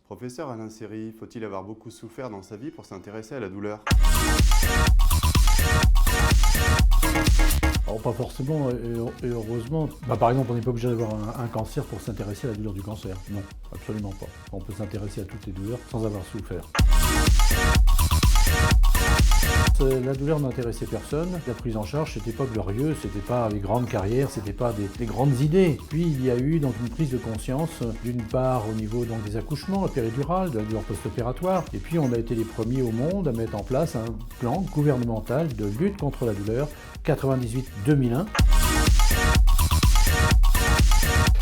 Professeur Alain Séry, faut-il avoir beaucoup souffert dans sa vie pour s'intéresser à la douleur? Alors pas forcément, et heureusement. Par exemple, on n'est pas obligé d'avoir un cancer pour s'intéresser à la douleur du cancer. Non, absolument pas. On peut s'intéresser à toutes les douleurs sans avoir souffert. La douleur n'intéressait personne. La prise en charge, c'était pas glorieux, c'était pas les grandes carrières, c'était pas des grandes idées. Puis il y a eu donc une prise de conscience, d'une part au niveau donc des accouchements, la péridurale, de la douleur post-opératoire, et puis on a été les premiers au monde à mettre en place un plan gouvernemental de lutte contre la douleur 98-2001.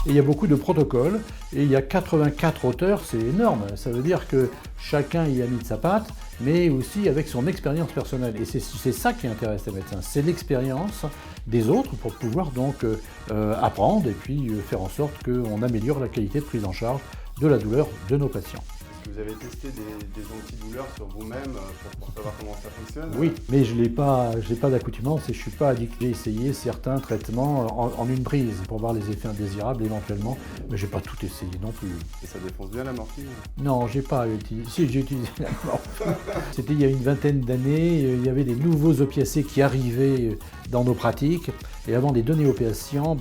Et il y a beaucoup de protocoles, et il y a 84 auteurs, c'est énorme. Ça veut dire que chacun y a mis de sa patte, mais aussi avec son expérience personnelle. Et c'est ça qui intéresse les médecins, c'est l'expérience des autres pour pouvoir donc apprendre et puis faire en sorte qu'on améliore la qualité de prise en charge de la douleur de nos patients. Est-ce que vous avez testé des antidouleurs sur vous-même pour savoir comment ça fonctionne? Oui, mais je n'ai pas d'accoutumance et je ne suis pas addict. J'ai essayé certains traitements en une prise pour voir les effets indésirables éventuellement, mais je n'ai pas tout essayé non plus. Et ça défonce bien la morphine? Non, j'ai pas utilisé. Si, j'ai utilisé la morphine. C'était il y a une vingtaine d'années, il y avait des nouveaux opiacés qui arrivaient dans nos pratiques. Et avant de les donner aux patients,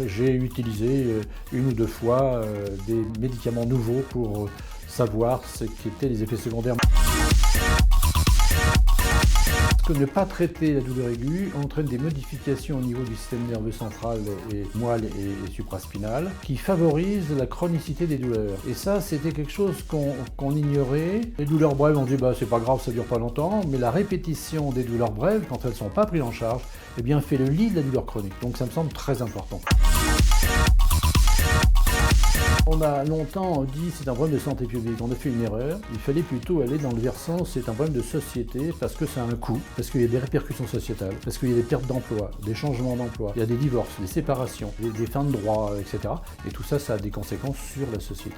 j'ai utilisé une ou deux fois des médicaments nouveaux pour savoir ce qu'étaient les effets secondaires. Ne pas traiter la douleur aiguë entraîne des modifications au niveau du système nerveux central et moelle et supraspinal qui favorisent la chronicité des douleurs. Et ça, c'était quelque chose qu'on ignorait. Les douleurs brèves, on dit c'est pas grave, ça dure pas longtemps, mais la répétition des douleurs brèves, quand elles sont pas prises en charge, eh bien fait le lit de la douleur chronique. Donc ça me semble très important. On a longtemps dit c'est un problème de santé publique. On a fait une erreur. Il fallait plutôt aller dans le versant c'est un problème de société parce que ça a un coût, parce qu'il y a des répercussions sociétales, parce qu'il y a des pertes d'emploi, des changements d'emploi, il y a des divorces, des séparations, des fins de droit, etc. Et tout ça, ça a des conséquences sur la société.